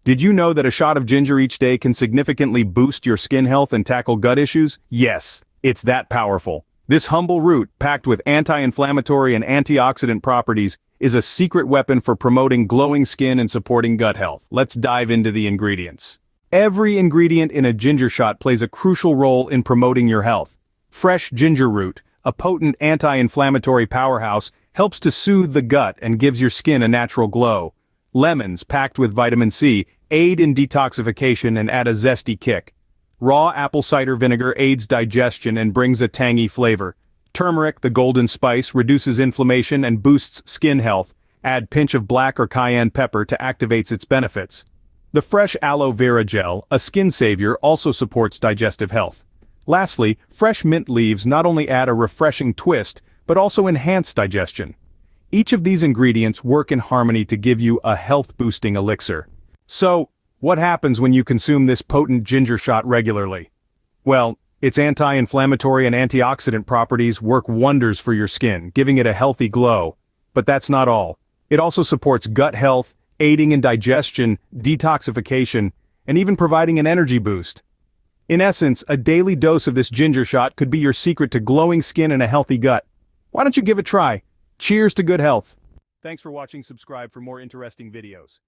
Did you know that a shot of ginger each day can significantly boost your skin health and tackle gut issues? Yes, it's that powerful. This humble root, packed with anti-inflammatory and antioxidant properties, is a secret weapon for promoting glowing skin and supporting gut health. Let's dive into the ingredients. Every ingredient in a ginger shot plays a crucial role in promoting your health. Fresh ginger root, a potent anti-inflammatory powerhouse, helps to soothe the gut and gives your skin a natural glow. Lemons, packed with vitamin C, aid in detoxification and add a zesty kick. Raw apple cider vinegar aids digestion and brings a tangy flavor. Turmeric, the golden spice, reduces inflammation and boosts skin health. Add pinch of black or cayenne pepper to activate its benefits. The fresh aloe vera gel, a skin savior, also supports digestive health. Lastly, fresh mint leaves not only add a refreshing twist, but also enhance digestion. Each of these ingredients work in harmony to give you a health-boosting elixir. So, what happens when you consume this potent ginger shot regularly? Well, its anti-inflammatory and antioxidant properties work wonders for your skin, giving it a healthy glow. But that's not all. It also supports gut health, aiding in digestion, detoxification, and even providing an energy boost. In essence, a daily dose of this ginger shot could be your secret to glowing skin and a healthy gut. Why don't you give it a try? Cheers to good health. Thanks for watching. Subscribe for more interesting videos.